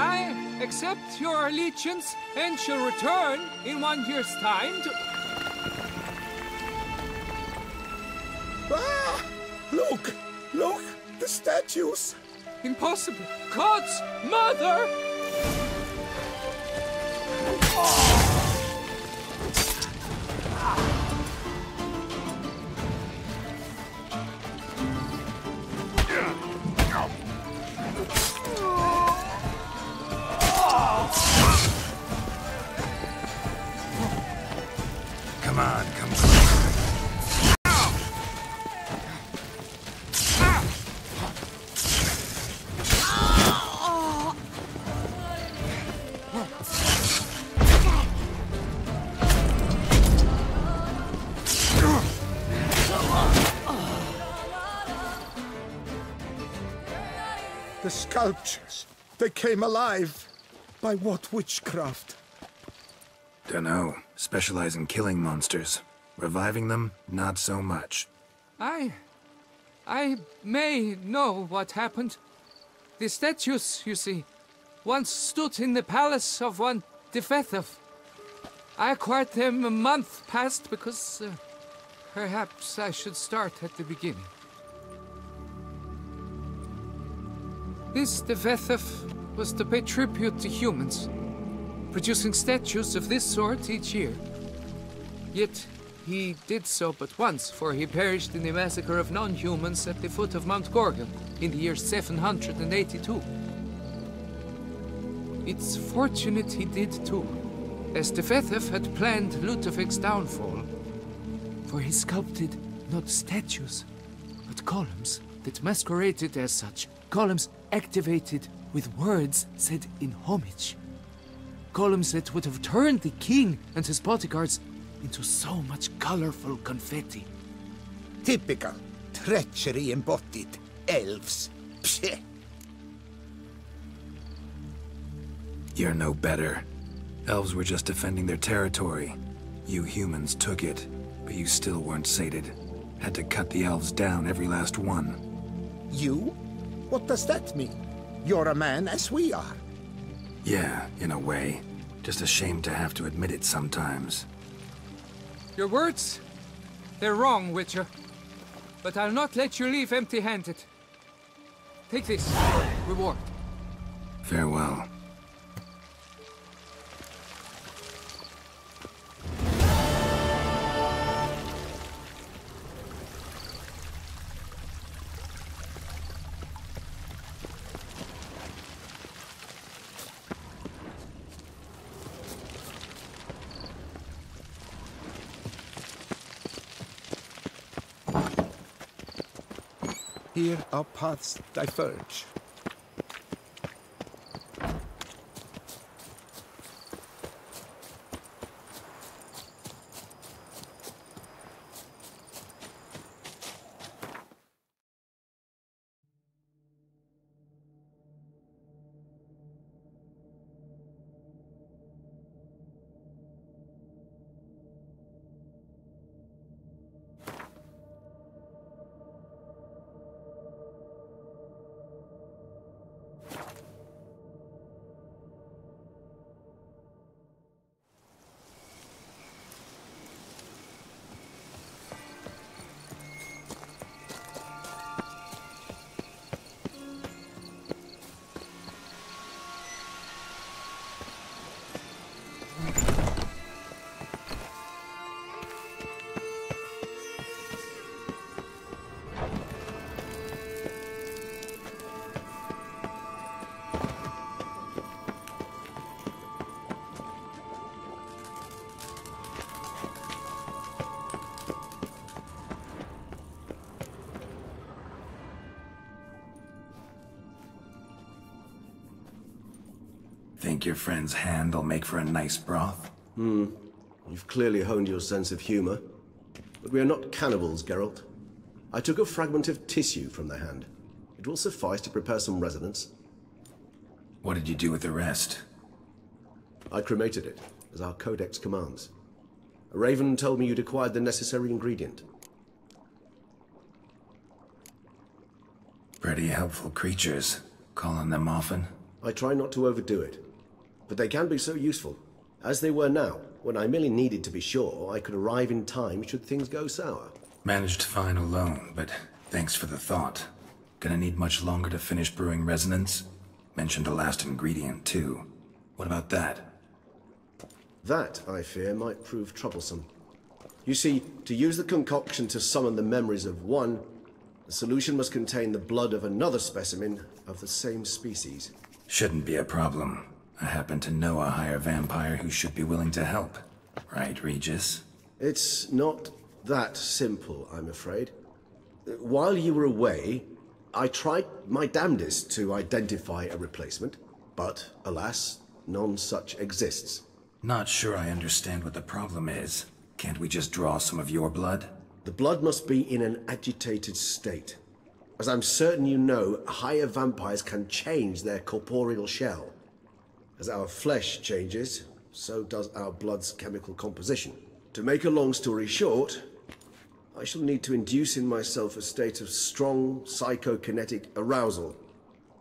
I accept your allegiance and shall return in 1 year's time to... Ah! Look! Look! The statues! Impossible! God's mother! Come on, come on. The sculptures, they came alive. By what witchcraft? Dunno. Specialize in killing monsters. Reviving them, not so much. I may know what happened. The statues, you see, once stood in the palace of one Tefethov. I acquired them a month past because perhaps I should start at the beginning. This Tefethov was to pay tribute to humans, producing statues of this sort each year. Yet he did so but once, for he perished in the massacre of non-humans at the foot of Mount Gorgon in the year 782. It's fortunate he did too, as Tefethov had planned Ludovic's downfall, for he sculpted not statues, but columns that masqueraded as such. Columns activated with words said in homage. Columns that would have turned the king and his bodyguards into so much colorful confetti. Typical. Treachery embodied. Elves. Psheh. You're no better. Elves were just defending their territory. You humans took it, but you still weren't sated. Had to cut the elves down, every last one. You? What does that mean? You're a man as we are. Yeah, in a way. Just ashamed to have to admit it sometimes. Your words, they're wrong, Witcher. But I'll not let you leave empty-handed. Take this, reward. Farewell. Here our paths diverge. Think your friend's hand'll make for a nice broth? You've clearly honed your sense of humor. But we are not cannibals, Geralt. I took a fragment of tissue from the hand. It will suffice to prepare some resonance. What did you do with the rest? I cremated it, as our codex commands. A raven told me you'd acquired the necessary ingredient. Pretty helpful creatures. Call on them often? I try not to overdo it, but they can be so useful, as they were now, when I merely needed to be sure I could arrive in time should things go sour. Managed fine alone, but thanks for the thought. Gonna need much longer to finish brewing resonance? Mentioned a last ingredient, too. What about that? That, I fear, might prove troublesome. You see, to use the concoction to summon the memories of one, the solution must contain the blood of another specimen of the same species. Shouldn't be a problem. I happen to know a higher vampire who should be willing to help. Right, Regis? It's not that simple, I'm afraid. While you were away, I tried my damnedest to identify a replacement, but alas, none such exists. Not sure I understand what the problem is. Can't we just draw some of your blood? The blood must be in an agitated state. As I'm certain you know, higher vampires can change their corporeal shell. As our flesh changes, so does our blood's chemical composition. To make a long story short, I shall need to induce in myself a state of strong psychokinetic arousal.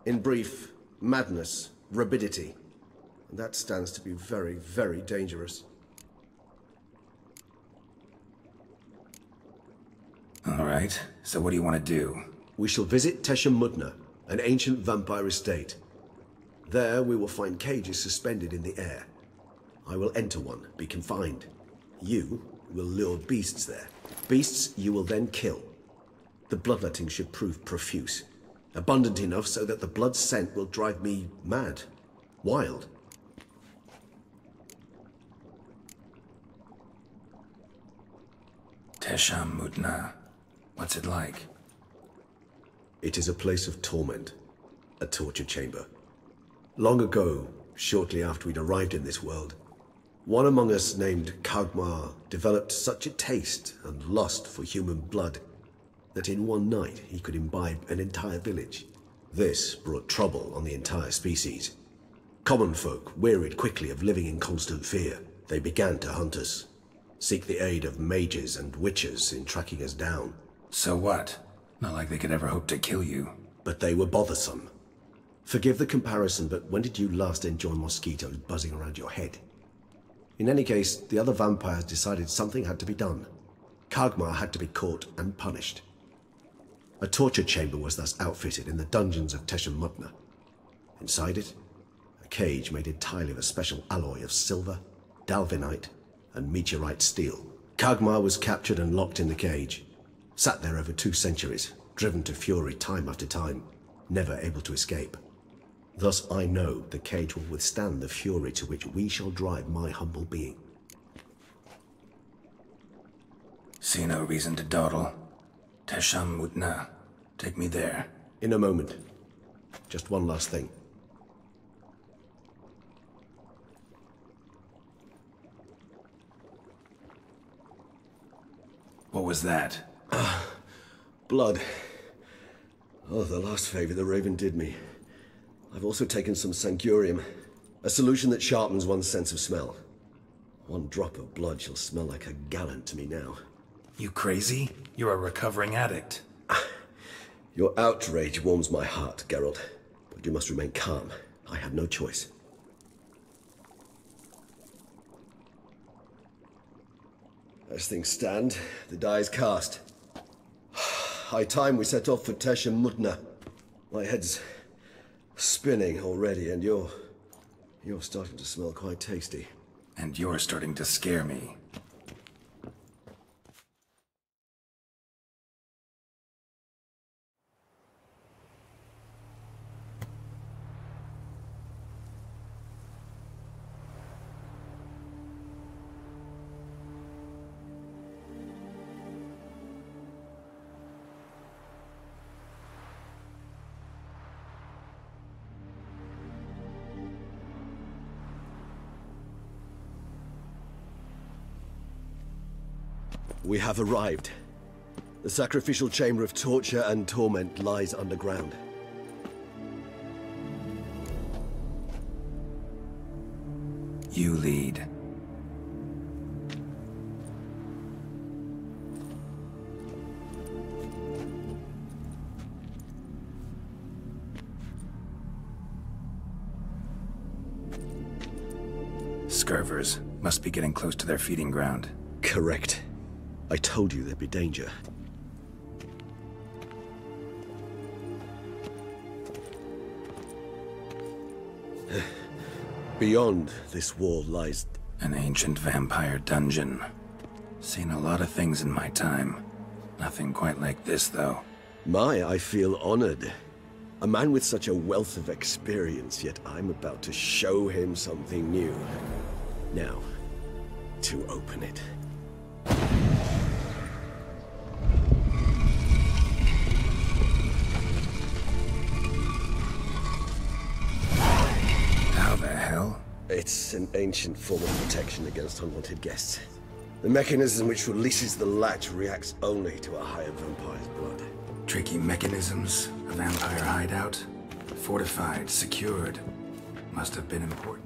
In brief, madness, rabidity. And that stands to be very, very dangerous. All right, so what do you want to do? We shall visit Tesha Mudna, an ancient vampire estate. There we will find cages suspended in the air. I will enter one, be confined. You will lure beasts there. Beasts you will then kill. The bloodletting should prove profuse. Abundant enough so that the blood scent will drive me mad. Wild. Tesha Mudna. What's it like? It is a place of torment. A torture chamber. Long ago, shortly after we'd arrived in this world, one among us named Kagmar developed such a taste and lust for human blood that in one night he could imbibe an entire village. This brought trouble on the entire species. Common folk wearied quickly of living in constant fear. They began to hunt us, seek the aid of mages and witches in tracking us down. So what? Not like they could ever hope to kill you. But they were bothersome. Forgive the comparison, but when did you last enjoy mosquitoes buzzing around your head? In any case, the other vampires decided something had to be done. Kagmar had to be caught and punished. A torture chamber was thus outfitted in the dungeons of Tesha Mudna. Inside it, a cage made entirely of a special alloy of silver, dalvinite, and meteorite steel. Kagmar was captured and locked in the cage. Sat there over 2 centuries, driven to fury time after time, never able to escape. Thus I know the cage will withstand the fury to which we shall drive my humble being. See no reason to dawdle. Tesha Mudna. Take me there. In a moment. Just one last thing. What was that? Blood. Oh, the last favor the Raven did me. I've also taken some Sancurium, a solution that sharpens one's sense of smell. One drop of blood shall smell like a gallon to me now. You crazy? You're a recovering addict. Your outrage warms my heart, Geralt, but you must remain calm. I have no choice. As things stand, the die is cast. High time we set off for Tesha Mudna. My head's spinning already, and you're starting to smell quite tasty. And you're starting to scare me. We have arrived. The sacrificial chamber of torture and torment lies underground. You lead. Scurvers. Must be getting close to their feeding ground. Correct. I told you there'd be danger. Beyond this wall lies... An ancient vampire dungeon. Seen a lot of things in my time. Nothing quite like this, though. I feel honored. A man with such a wealth of experience, yet I'm about to show him something new. Now, to open it. How the hell? It's an ancient form of protection against unwanted guests. The mechanism which releases the latch reacts only to a higher vampire's blood. Tricky mechanisms, a vampire hideout. Fortified, secured. Must have been important.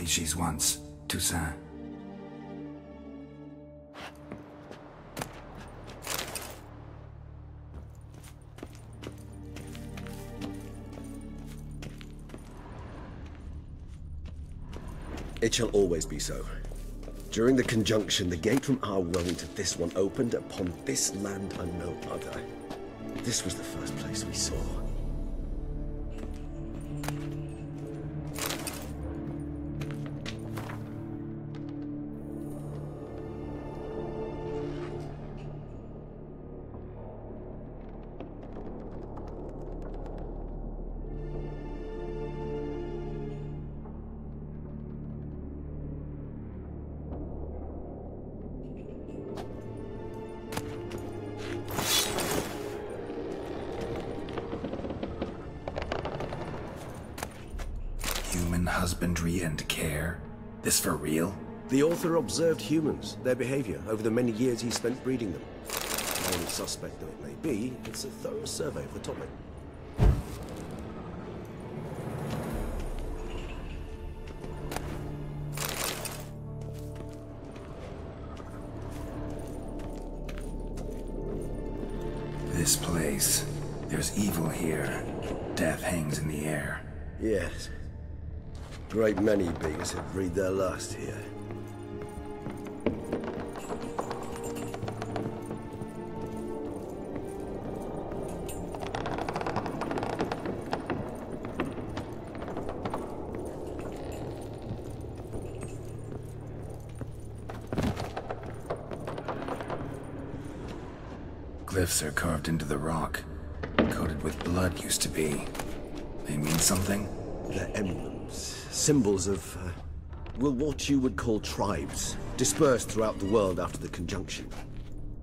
species once, Toussaint. It shall always be so. During the conjunction, the gate from our world into this one opened upon this land and no other. This was the first place we saw. Human husbandry and care? This for real? The author observed humans, their behavior, over the many years he spent breeding them. Only suspect though it may be, it's a thorough survey of the topic. This place. There's evil here. Death hangs in the air. Yes. Great many beings have breathed their last here. Glyphs are carved into the rock. Coated with blood used to be. They mean something? They're emblems, symbols of, well, what you would call tribes, dispersed throughout the world after the conjunction.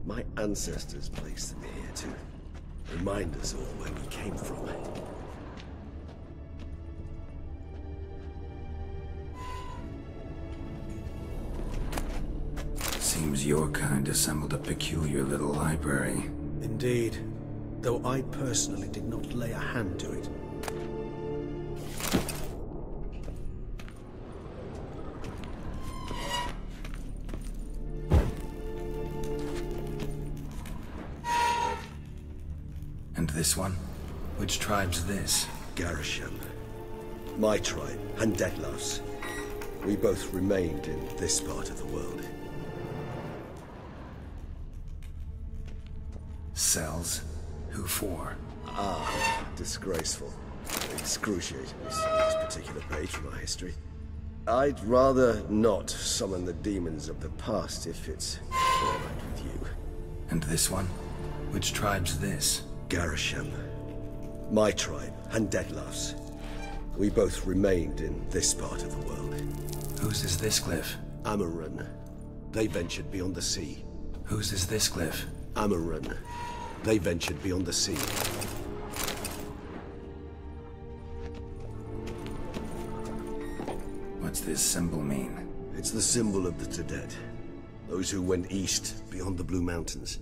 My ancestors placed them here to remind us all where we came from. Seems your kind assembled a peculiar little library. Indeed, though I personally did not lay a hand to it. And this one? Which tribe's this? Garisham. My tribe, and Dettlaff's. We both remained in this part of the world. Cells? Who for? Ah, disgraceful. Excruciating to see this particular page from our history. I'd rather not summon the demons of the past if it's all right with you. And this one? Which tribe's this? Garisham. My tribe, and Dettlaff's. We both remained in this part of the world. Whose is this glyph? Amarun. They ventured beyond the sea. Whose is this glyph? Amarun. They ventured beyond the sea. What's this symbol mean? It's the symbol of the Tedet. Those who went east beyond the Blue Mountains.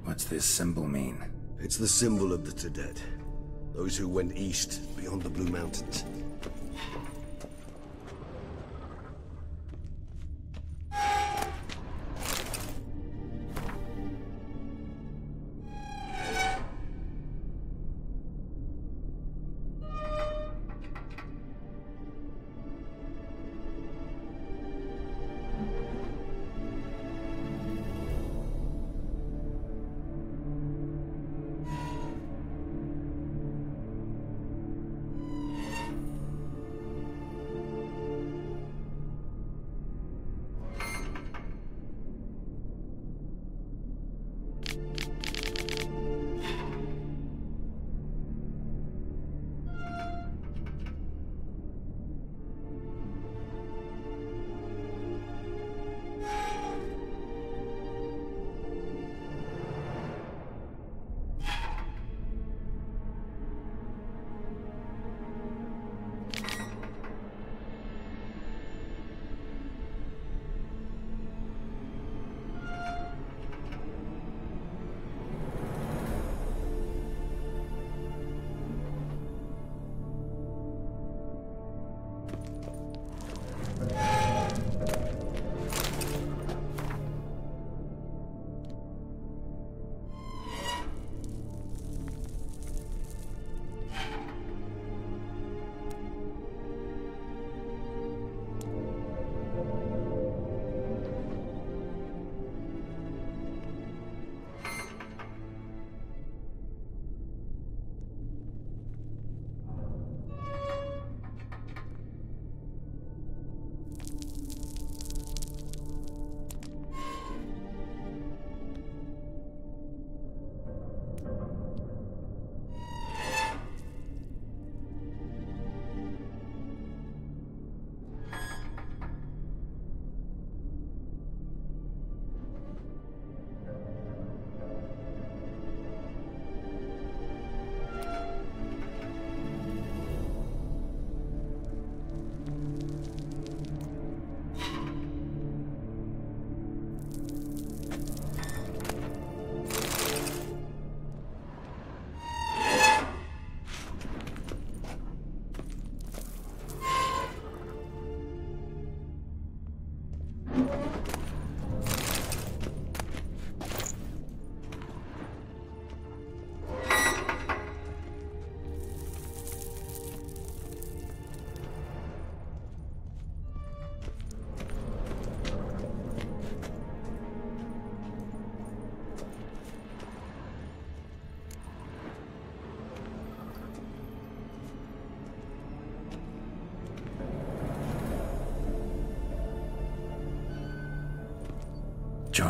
What's this symbol mean? It's the symbol of the Tedet. Those who went east beyond the Blue Mountains.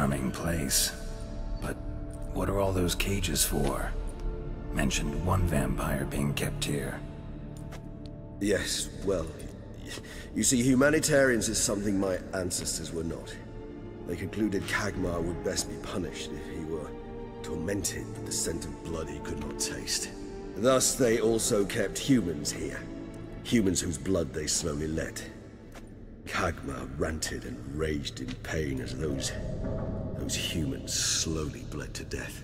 charming place. But what are all those cages for? Mentioned one vampire being kept here. Yes, well, you see, humanitarians is something my ancestors were not. They concluded Kagmar would best be punished if he were tormented with the scent of blood he could not taste. Thus, they also kept humans here. Humans whose blood they slowly let. Kagmar ranted and raged in pain as those humans slowly bled to death.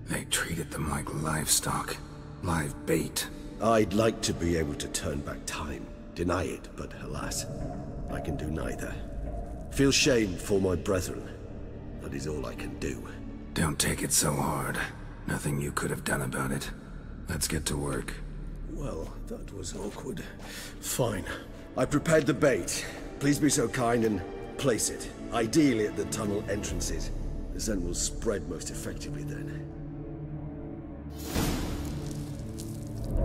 They treated them like livestock. Live bait. I'd like to be able to turn back time, deny it, but alas, I can do neither. Feel shame for my brethren. That is all I can do. Don't take it so hard. Nothing you could have done about it. Let's get to work. Well, that was awkward. Fine. I prepared the bait. Please be so kind and place it. Ideally at the tunnel entrances. The scent will spread most effectively then.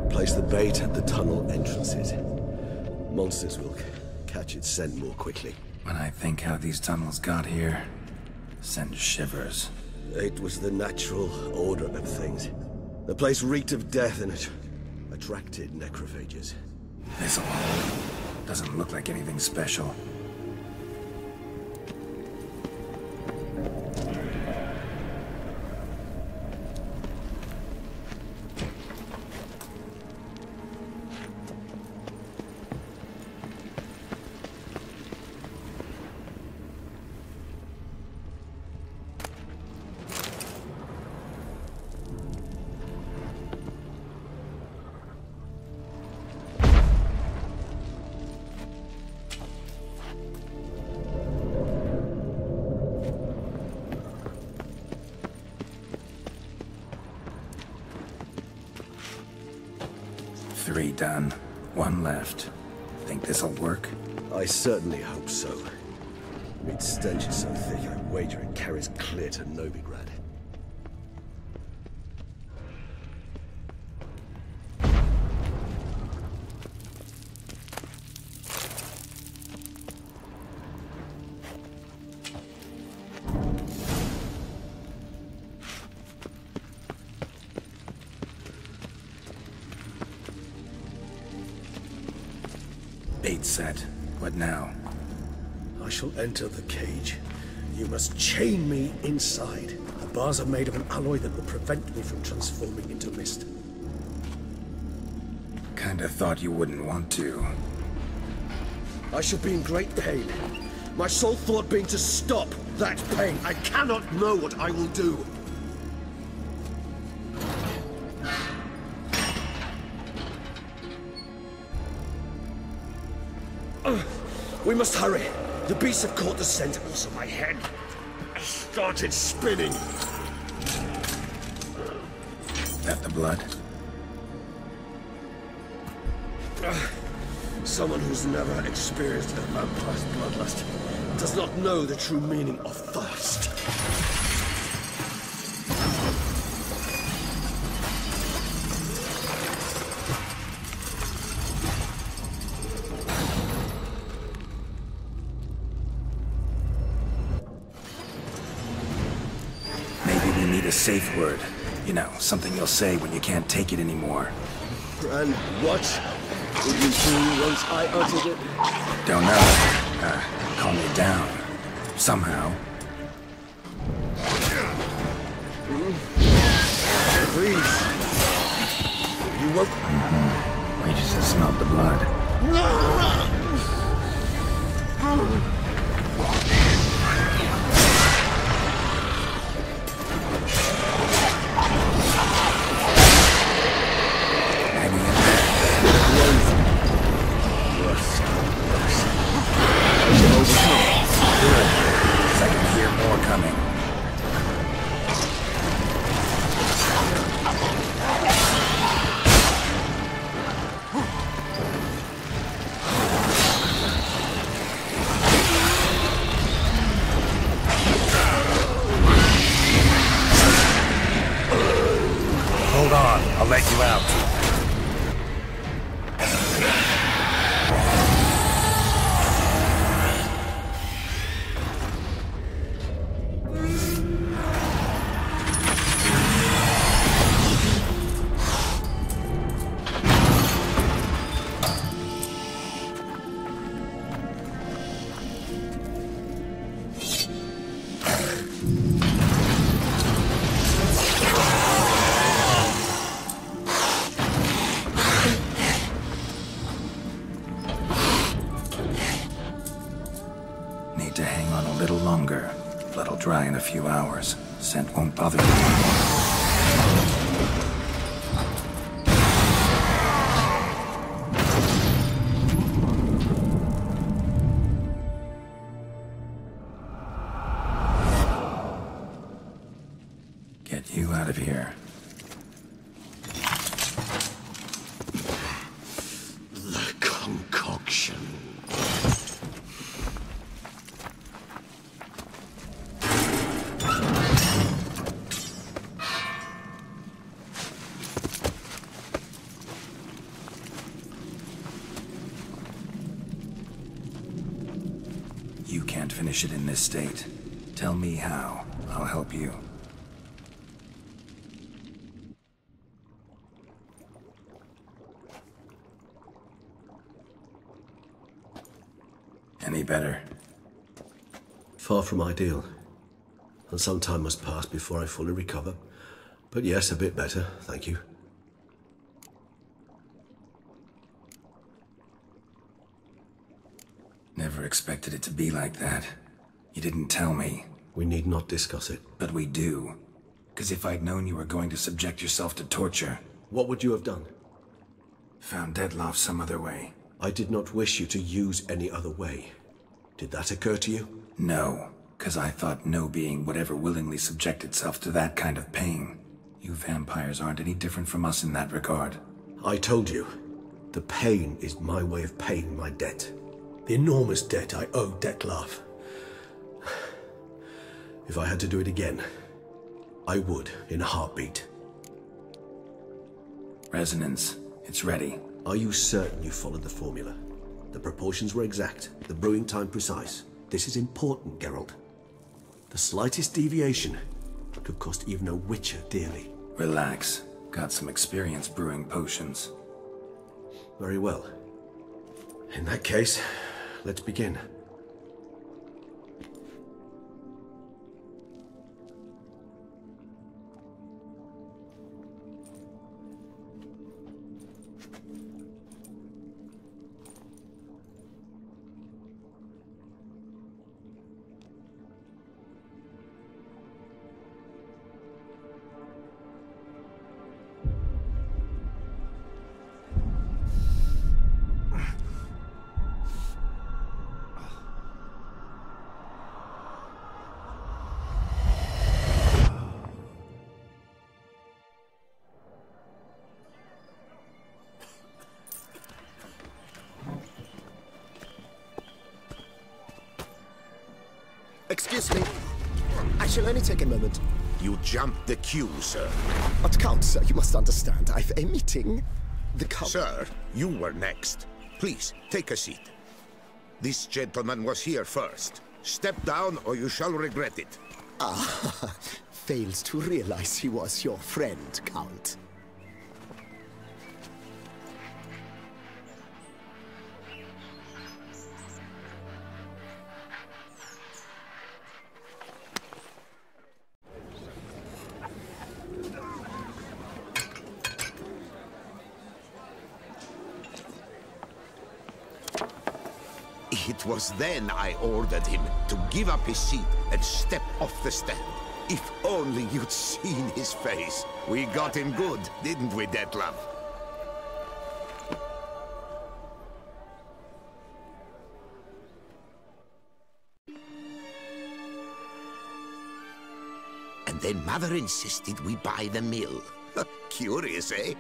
Place the bait at the tunnel entrances. Monsters will catch its scent more quickly. When I think how these tunnels got here, send shivers. It was the natural order of things. The place reeked of death and it attracted necrophages. This'll hold. Doesn't look like anything special. Three done. One left. Think this'll work? I certainly hope so. Its stench is so thick, I wager it carries clear to Novigrad. Bait set. What now? I shall enter the cage. You must chain me inside. The bars are made of an alloy that will prevent me from transforming into mist. Kinda thought you wouldn't want to. I shall be in great pain. My sole thought being to stop that pain. I cannot know what I will do. We must hurry. The beasts have caught the scent, also my head started spinning. That the blood? Someone who's never experienced a vampire's bloodlust does not know the true meaning of thirst. Safe word. You know, something you'll say when you can't take it anymore. And what would you do once I uttered it? Don't know. Calm me down. Somehow. Please. You won't... We just smelled the blood. I can hear more coming. Hold on, I'll let you out. few hours. Scent won't bother you. Get you out of here. The concoction. You can't finish it in this state. Tell me how. I'll help you. Any better? Far from ideal. And some time must pass before I fully recover. But yes, a bit better, thank you. Never expected it to be like that. You didn't tell me. We need not discuss it. But we do. Because if I'd known you were going to subject yourself to torture... What would you have done? Found Dettlaff some other way. I did not wish you to use any other way. Did that occur to you? No, because I thought no being would ever willingly subject itself to that kind of pain. You vampires aren't any different from us in that regard. I told you. The pain is my way of paying my debt. The enormous debt I owe Dettlaff. If I had to do it again, I would, in a heartbeat. Resonance. It's ready. Are you certain you followed the formula? The proportions were exact, the brewing time precise. This is important, Geralt. The slightest deviation could cost even a Witcher dearly. Relax. Got some experience brewing potions. Very well. In that case, let's begin. Excuse me. I shall only take a moment. You jumped the queue, sir. But Count, sir, you must understand. I've a meeting. The Count... Sir, you were next. Please, take a seat. This gentleman was here first. Step down or you shall regret it. Ah, fails to realize he was your friend, Count. It was then I ordered him to give up his seat and step off the stand. If only you'd seen his face. We got him good, didn't we, Dettlaff? And then Mother insisted we buy the mill. Curious, eh?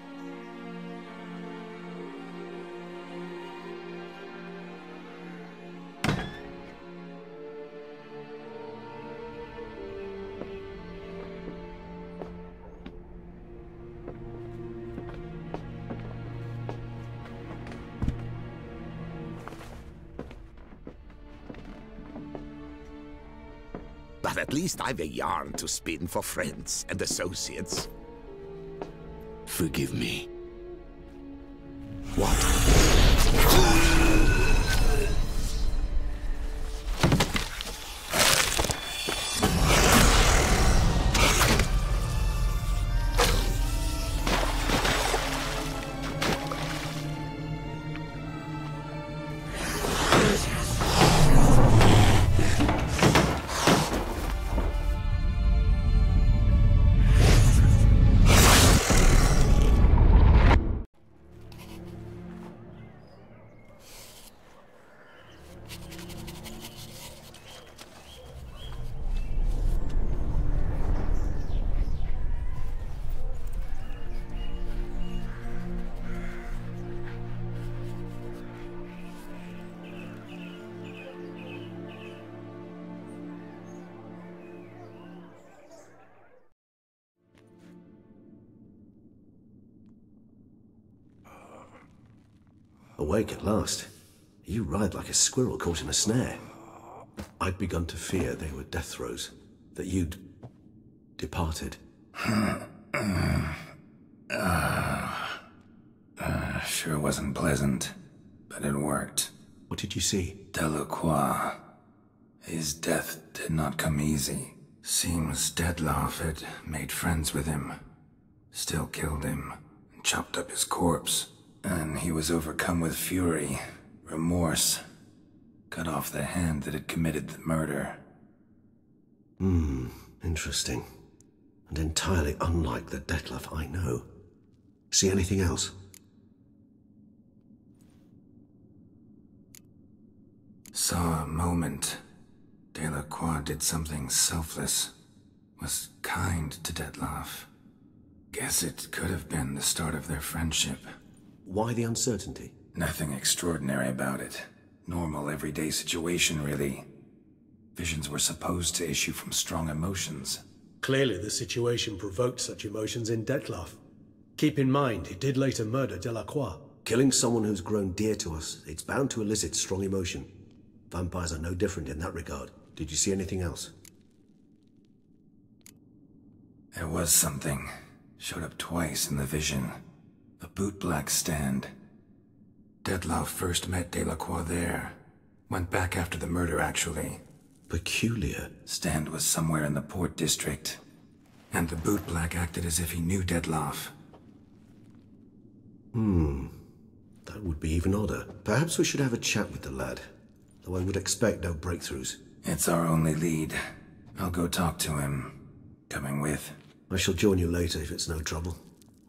But at least I've a yarn to spin for friends and associates. Forgive me. What? Awake at last. You ride like a squirrel caught in a snare. I'd begun to fear they were death throes, that you'd departed. Sure wasn't pleasant, but it worked. What did you see? Delacroix. His death did not come easy. Seems Dettlaff had made friends with him. Still killed him, and chopped up his corpse. And he was overcome with fury, remorse. Cut off the hand that had committed the murder. Interesting. And entirely unlike the Dettlaff I know. See anything else? Saw a moment. Delacroix did something selfless. Was kind to Dettlaff. Guess it could have been the start of their friendship. Why the uncertainty? Nothing extraordinary about it. Normal, everyday situation, really. Visions were supposed to issue from strong emotions. Clearly the situation provoked such emotions in Dettlaff. Keep in mind, he did later murder Delacroix. Killing someone who's grown dear to us, it's bound to elicit strong emotion. Vampires are no different in that regard. Did you see anything else? There was something. Showed up twice in the vision. A bootblack stand. Dettlaff first met Delacroix there. Went back after the murder, actually. Peculiar. Stand was somewhere in the Port District. And the bootblack acted as if he knew Dettlaff. That would be even odder. Perhaps we should have a chat with the lad. Though I would expect no breakthroughs. It's our only lead. I'll go talk to him. Coming with? I shall join you later if it's no trouble.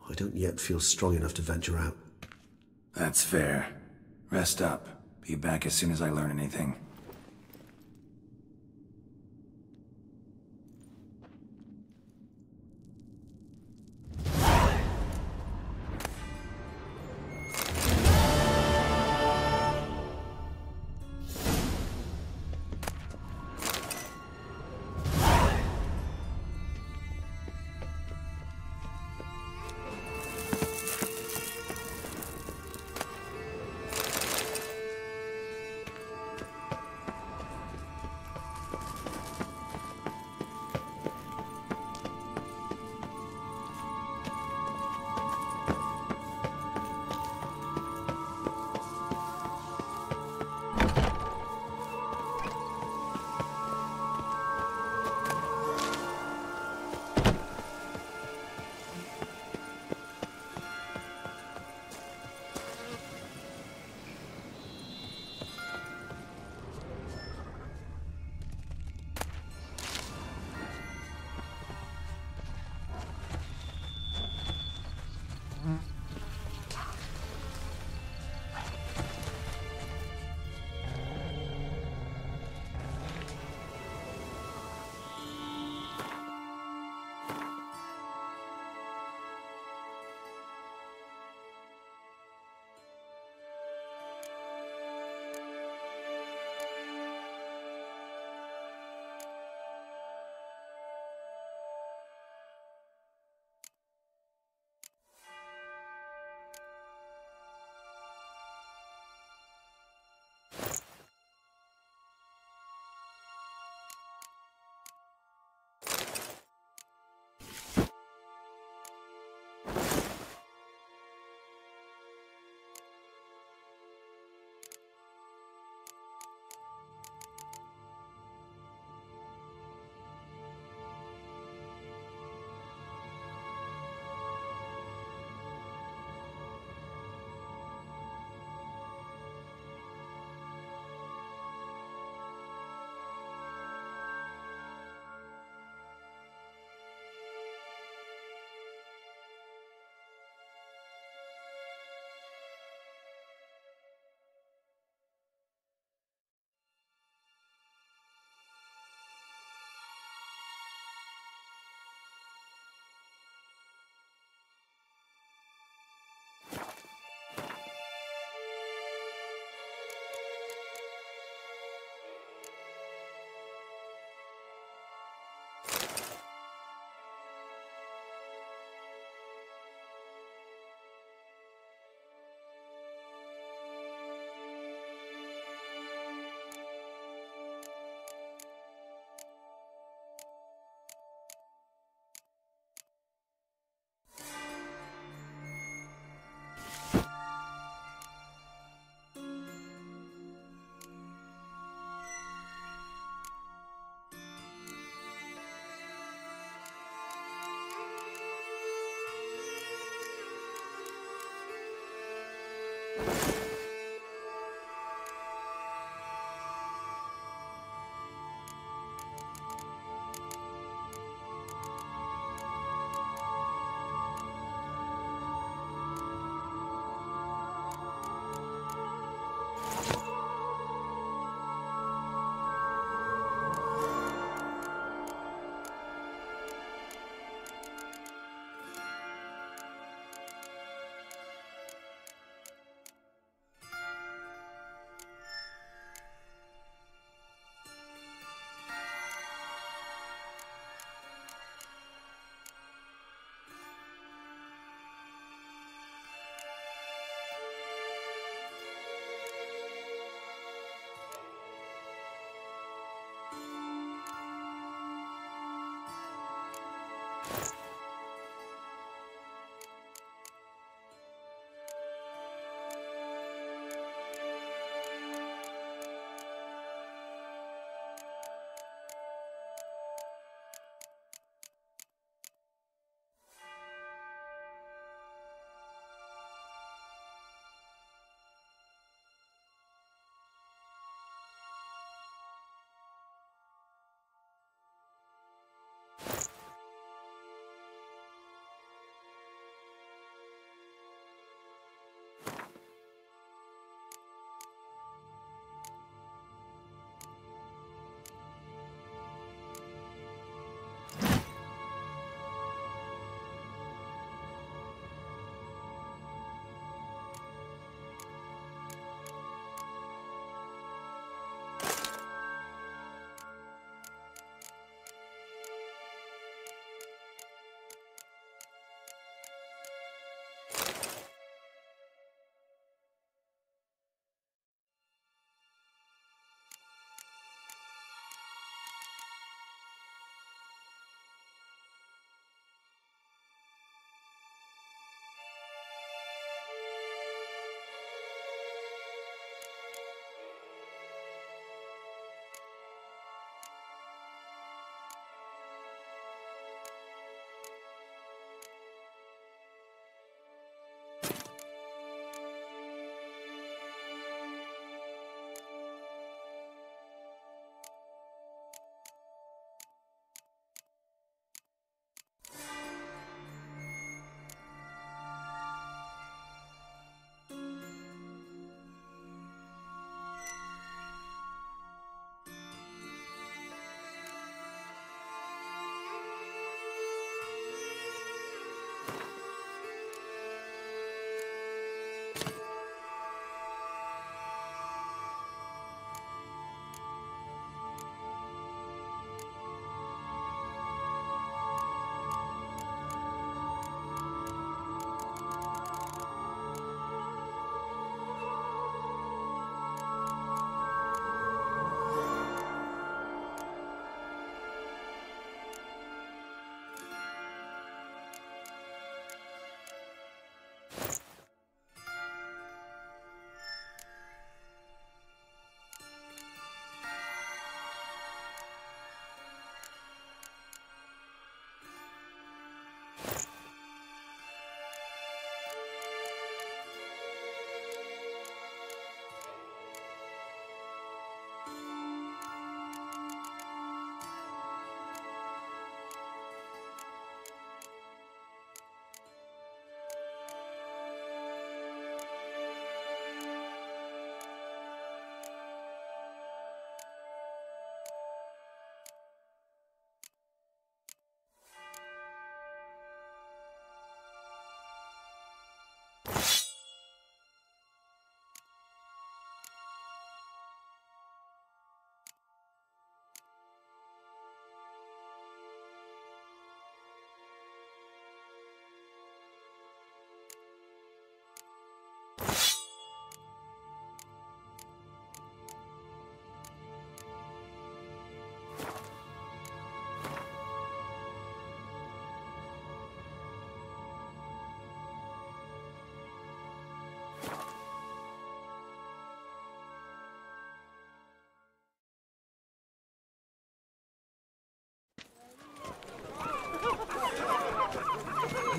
I don't yet feel strong enough to venture out. That's fair. Rest up. Be back as soon as I learn anything.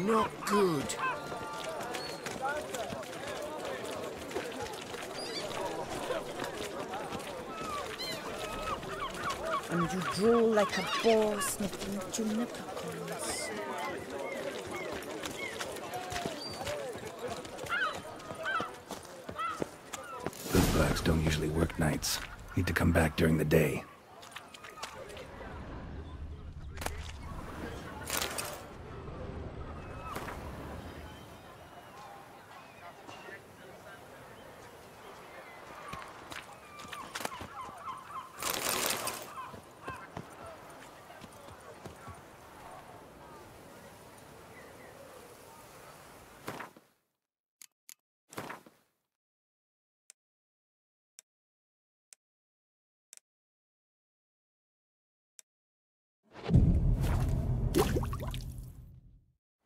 Not good. And you drool like a boar sniffing juniper cones. Those blacks don't usually work nights. Need to come back during the day.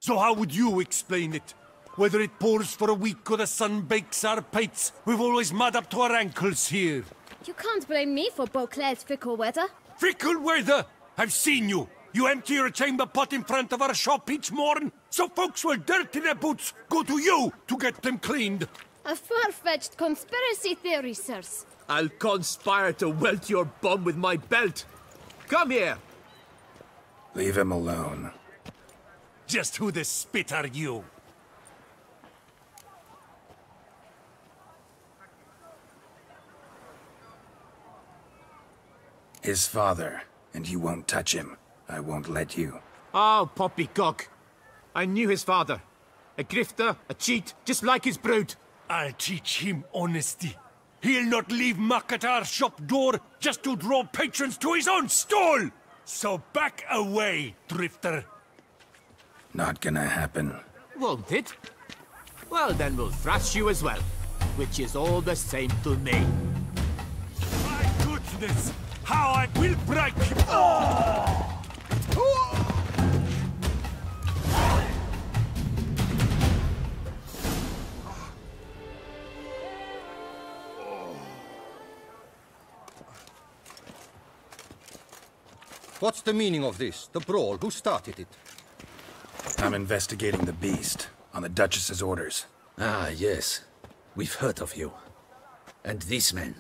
So how would you explain it? Whether it pours for a week or the sun bakes our pates, we've always mud up to our ankles here. You can't blame me for Beauclair's fickle weather. Fickle weather? I've seen you. You empty your chamber pot in front of our shop each morn, so folks will dirty their boots go to you to get them cleaned. A far-fetched conspiracy theory, sirs. I'll conspire to welt your bum with my belt. Come here. Leave him alone. Just who the spit are you? His father, and you won't touch him. I won't let you. Oh, poppycock. I knew his father. A grifter, a cheat, just like his brood. I'll teach him honesty. He'll not leave muck at our shop door just to draw patrons to his own stall! So back away, drifter. Not gonna happen. Won't it? Well, then we'll thrash you as well. Which is all the same to me. My goodness! How I will break! What's the meaning of this? The brawl? Who started it? I'm investigating the beast, on the Duchess's orders. Ah, yes. We've heard of you. And these men,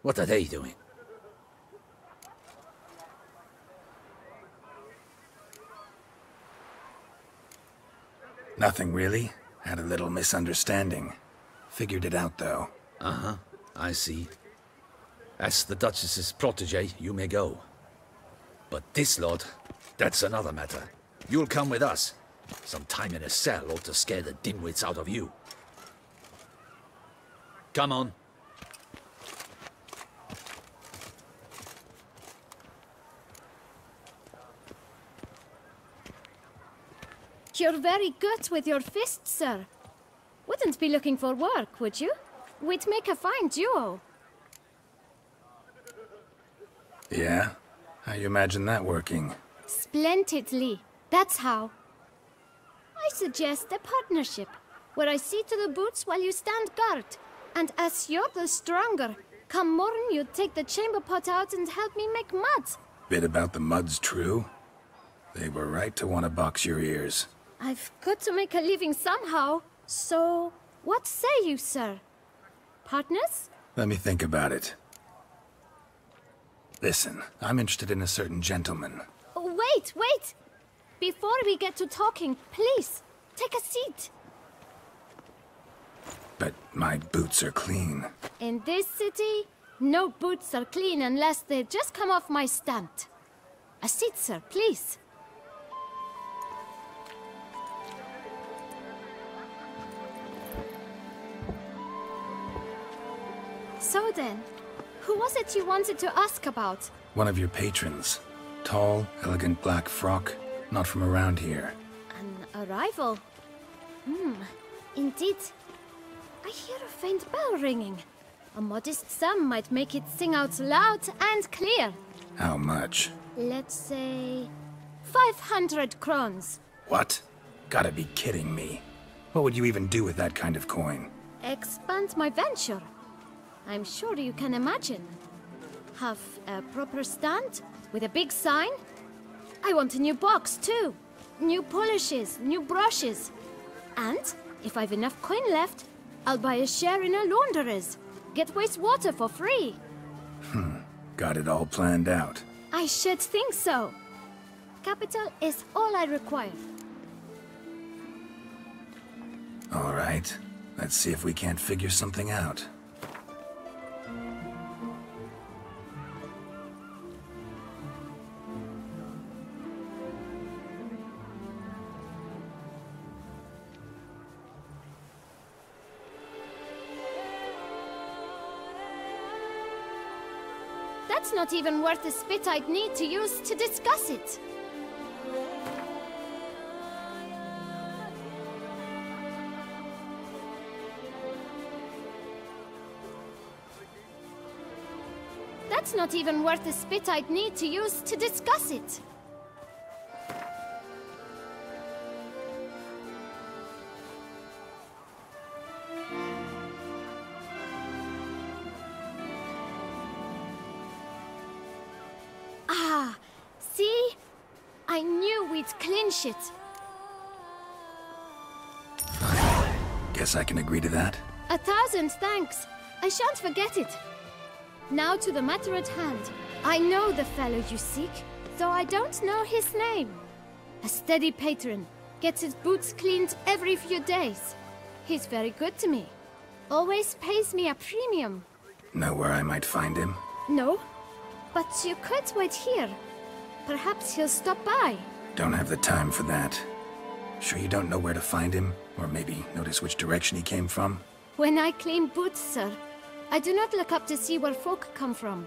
what are they doing? Nothing really. Had a little misunderstanding. Figured it out, though. Uh-huh, I see. As the Duchess's protege, you may go. But this lot, that's another matter. You'll come with us. Some time in a cell ought to scare the dimwits out of you. Come on. You're very good with your fists, sir. Wouldn't be looking for work, would you? We'd make a fine duo. Yeah? How you imagine that working? Splendidly. That's how. I suggest a partnership, where I see to the boots while you stand guard. And as you're the stronger, come morn you take the chamber pot out and help me make mud. Bit about the mud's true? They were right to want to box your ears. I've got to make a living somehow. So, what say you, sir? Partners? Let me think about it. Listen, I'm interested in a certain gentleman. Wait, wait! Before we get to talking, please, take a seat. But my boots are clean. In this city, no boots are clean unless they just come off my stand. A seat, sir, please. So then, who was it you wanted to ask about? One of your patrons. Tall, elegant black frock. Not from around here. An arrival? Indeed. I hear a faint bell ringing. A modest sum might make it sing out loud and clear. How much? Let's say 500 crowns. What? Gotta be kidding me. What would you even do with that kind of coin? Expand my venture. I'm sure you can imagine. Have a proper stand with a big sign. I want a new box too. New polishes, new brushes. And if I've enough coin left, I'll buy a share in a launderer's. Get wastewater for free. Got it all planned out. I should think so. Capital is all I require. All right. Let's see if we can't figure something out. That's not even worth the spit I'd need to use to discuss it. That's not even worth the spit I'd need to use to discuss it. I knew we'd clinch it. Fine. Guess I can agree to that. 1,000 thanks. I shan't forget it. Now to the matter at hand. I know the fellow you seek, though I don't know his name. A steady patron, gets his boots cleaned every few days. He's very good to me. Always pays me a premium. Know where I might find him? No, but you could wait here. Perhaps he'll stop by. Don't have the time for that. Sure you don't know where to find him? Or maybe notice which direction he came from? When I clean boots, sir, I do not look up to see where folk come from.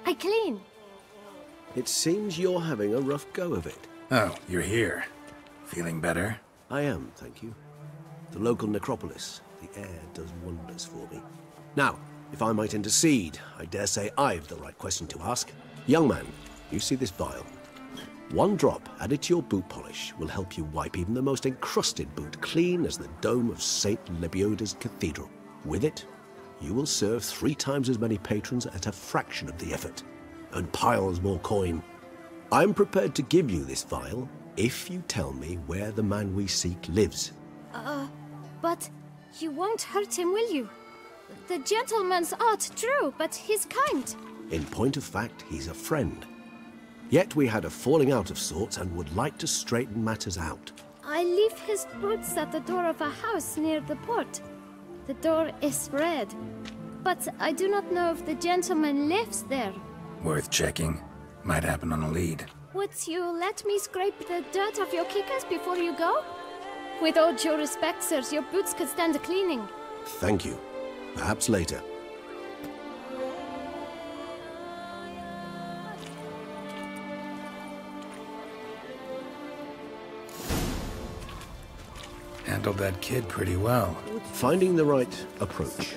I clean. It seems you're having a rough go of it. Oh, you're here. Feeling better? I am, thank you. The local necropolis. The air does wonders for me. Now, if I might intercede, I dare say I've the right question to ask. Young man, you see this vial? One drop added to your boot polish will help you wipe even the most encrusted boot clean as the dome of St. Lebioda's Cathedral. With it, you will serve 3 times as many patrons at a fraction of the effort, and piles more coin. I'm prepared to give you this vial if you tell me where the man we seek lives. But you won't hurt him, will you? The gentleman's art, true, but he's kind. In point of fact, he's a friend. Yet we had a falling out of sorts and would like to straighten matters out. I leave his boots at the door of a house near the port. The door is red, but I do not know if the gentleman lives there. Worth checking. Might happen on a lead. Would you let me scrape the dirt off your kickers before you go? With all due respect, sirs, your boots could stand a cleaning. Thank you. Perhaps later. Handled that kid pretty well. Finding the right approach.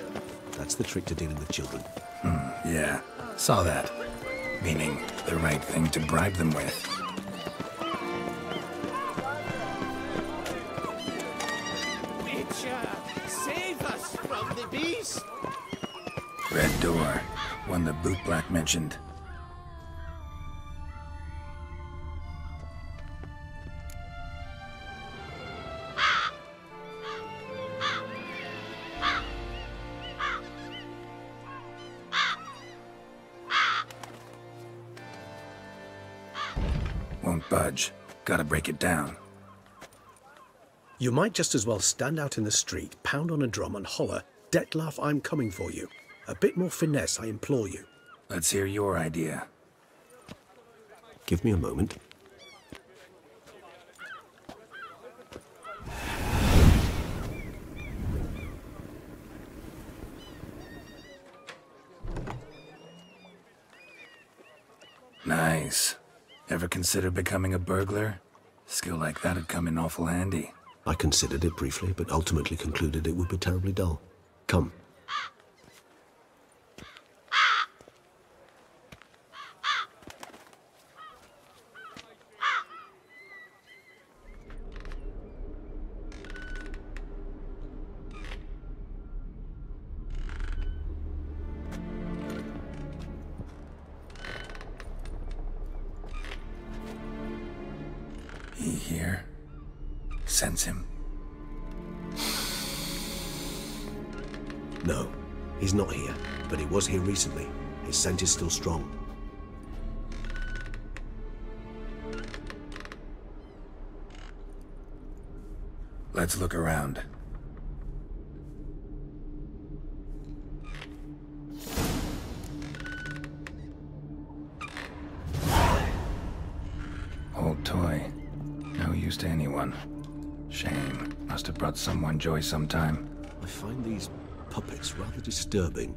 That's the trick to dealing with children. Yeah. Saw that. Meaning, the right thing to bribe them with. Witcher, save us from the beast! Red door. One the bootblack mentioned. Won't budge. Gotta break it down. You might just as well stand out in the street, pound on a drum and holler, "Dettlaff, I'm coming for you." A bit more finesse, I implore you. Let's hear your idea. Give me a moment. Nice. Ever consider becoming a burglar? Skill like that'd come in awful handy. I considered it briefly, but ultimately concluded it would be terribly dull. Come. He here? Sense him? No, he's not here, but he was here recently. His scent is still strong. Let's look around. Old toy. No use to anyone. Shame. Must have brought someone joy sometime. I find these puppets rather disturbing.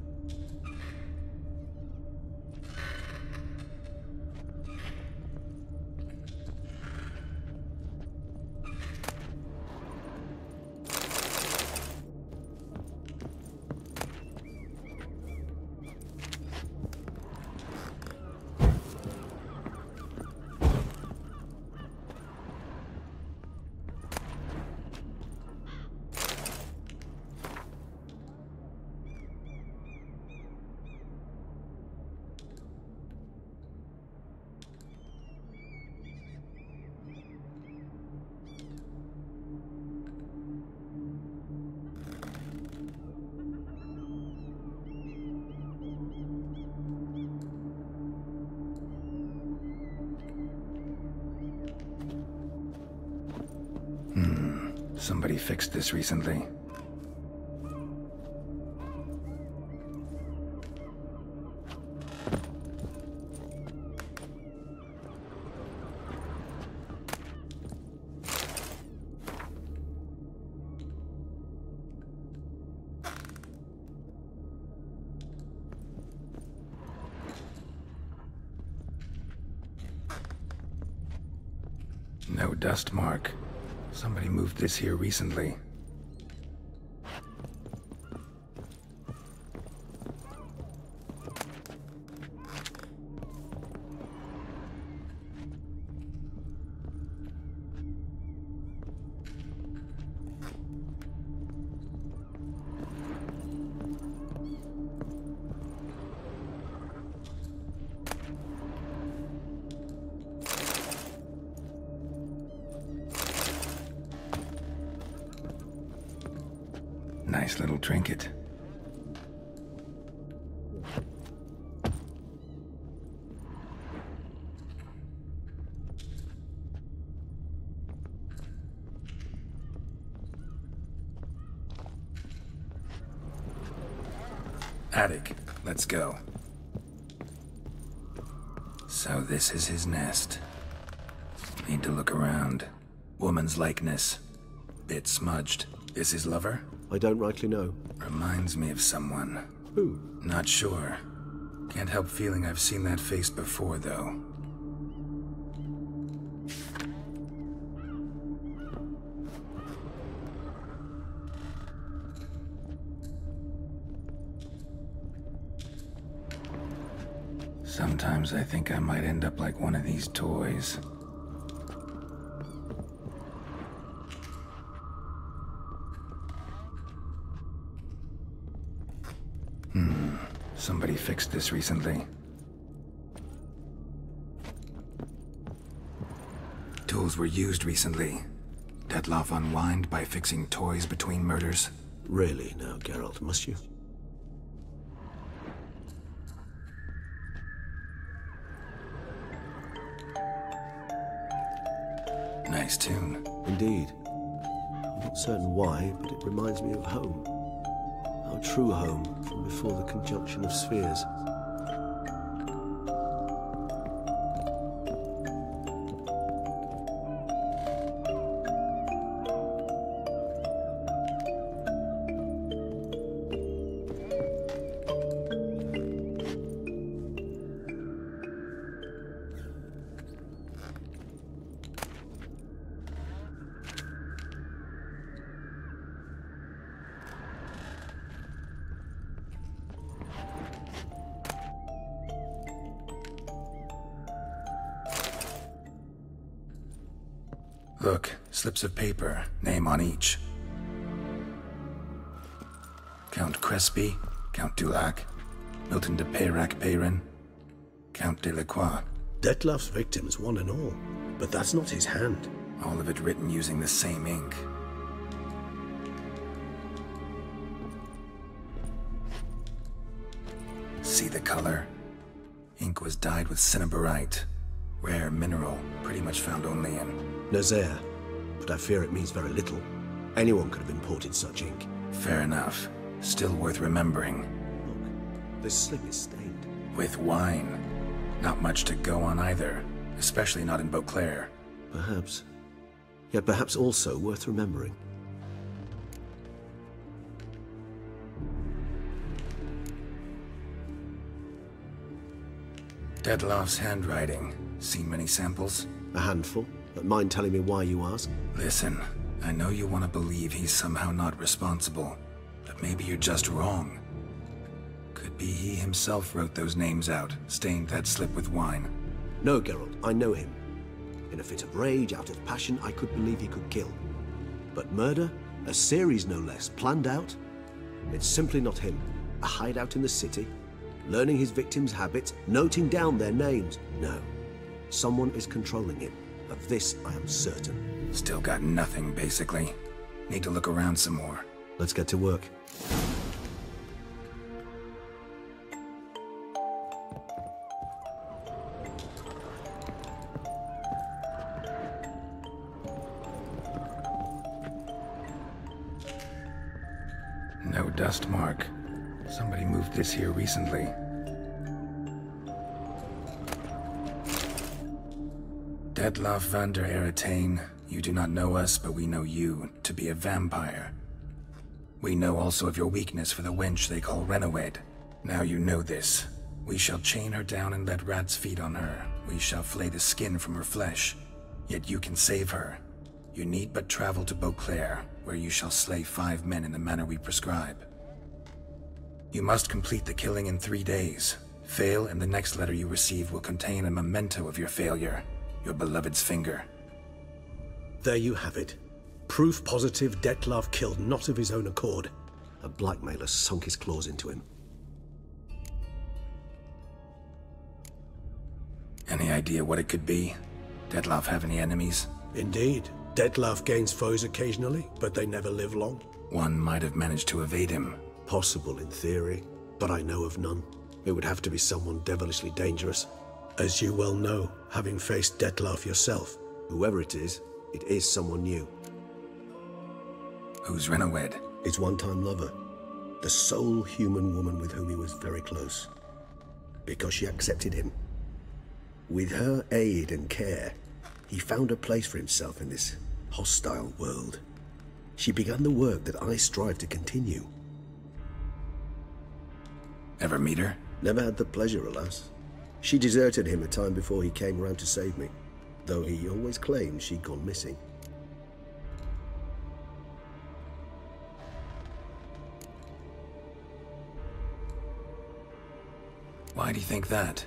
Somebody fixed this recently. No dust mark. Somebody moved this here recently. Nice little trinket. Attic, let's go. So this is his nest. Need to look around. Woman's likeness. Bit smudged. Is his lover? I don't rightly know. Reminds me of someone. Who? Not sure. Can't help feeling I've seen that face before, though. Sometimes I think I might end up like one of these toys. Somebody fixed this recently. Tools were used recently. Dettlaff unwind by fixing toys between murders. Really now, Geralt, must you? Nice tune. Indeed. I'm not certain why, but it reminds me of home. Our true home from before the conjunction of spheres. Look, slips of paper, name on each. Count Crespi, Count Dulac, Milton de Peyrac-Peyrin, Count Delacroix. Dettlaff's victims, one and all. But that's not his hand. All of it written using the same ink. See the color? Ink was dyed with cinnabarite. Rare mineral, pretty much found only in Nazaire, but I fear it means very little. Anyone could have imported such ink. Fair enough. Still worth remembering. Look, this slip is stained. With wine. Not much to go on either, especially not in Beauclair. Perhaps. Yet perhaps also worth remembering. Dettlaff's handwriting. Seen many samples? A handful. But mind telling me why you ask? Listen, I know you want to believe he's somehow not responsible, but maybe you're just wrong. Could be he himself wrote those names out, stained that slip with wine. No, Geralt, I know him. In a fit of rage, out of passion, I could believe he could kill. But murder? A series no less, planned out? It's simply not him. A hideout in the city, learning his victims' habits, noting down their names. No. Someone is controlling him. Of this, I am certain. Still got nothing, basically. Need to look around some more. Let's get to work. dust mark. Somebody moved this here recently. Detlaff van der Eretain, you do not know us, but we know you to be a vampire. We know also of your weakness for the wench they call Renawed. Now you know this. We shall chain her down and let rats feed on her. We shall flay the skin from her flesh. Yet you can save her. You need but travel to Beauclair, where you shall slay 5 men in the manner we prescribe. You must complete the killing in 3 days. Fail, and the next letter you receive will contain a memento of your failure. Your beloved's finger. There you have it. Proof positive Detlaff killed not of his own accord. A blackmailer sunk his claws into him. Any idea what it could be? Detlaff have any enemies? Indeed. Detlaff gains foes occasionally, but they never live long. One might have managed to evade him. Possible in theory, but I know of none. It would have to be someone devilishly dangerous. As you well know, having faced Detlaff yourself. Whoever it is someone new. Who's Renawed? His one-time lover. The sole human woman with whom he was very close. Because she accepted him. With her aid and care, he found a place for himself in this hostile world. She began the work that I strive to continue. Ever meet her? Never had the pleasure, alas. She deserted him a time before he came round to save me, though he always claimed she'd gone missing. Why do you think that?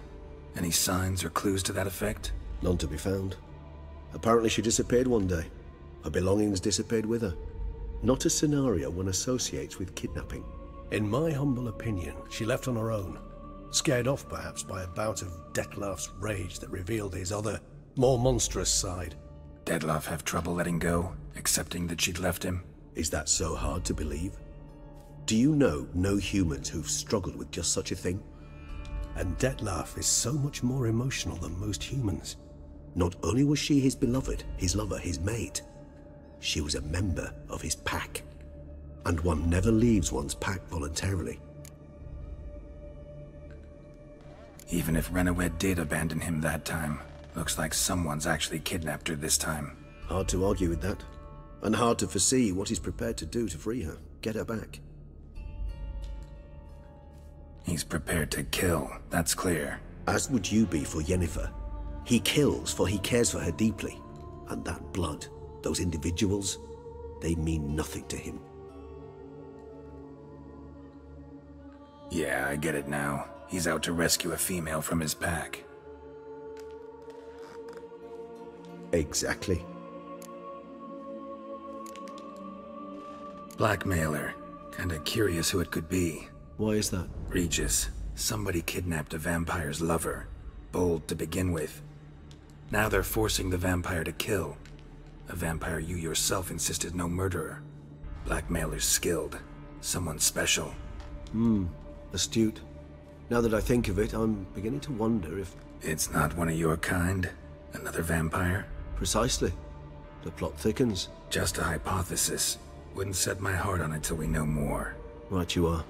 Any signs or clues to that effect? None to be found. Apparently she disappeared one day. Her belongings disappeared with her. Not a scenario one associates with kidnapping. In my humble opinion, she left on her own. Scared off perhaps by a bout of Detlaff's rage that revealed his other, more monstrous side. Detlaff have trouble letting go, accepting that she'd left him? Is that so hard to believe? Do you know no humans who've struggled with just such a thing? And Detlaff is so much more emotional than most humans. Not only was she his beloved, his lover, his mate, she was a member of his pack. And one never leaves one's pack voluntarily. Even if Renawed did abandon him that time, looks like someone's actually kidnapped her this time. Hard to argue with that. And hard to foresee what he's prepared to do to free her, get her back. He's prepared to kill, that's clear. As would you be for Yennefer. He kills for he cares for her deeply. And that blood, those individuals, they mean nothing to him. Yeah, I get it now. He's out to rescue a female from his pack. Exactly. Blackmailer. Kinda curious who it could be. Why is that? Regis. Somebody kidnapped a vampire's lover. Bold to begin with. Now they're forcing the vampire to kill. A vampire you yourself insisted no murderer. Blackmailer's skilled. Someone special. Astute. Now that I think of it, I'm beginning to wonder if... It's not one of your kind? Another vampire? Precisely. The plot thickens. Just a hypothesis. Wouldn't set my heart on it till we know more. Right you are.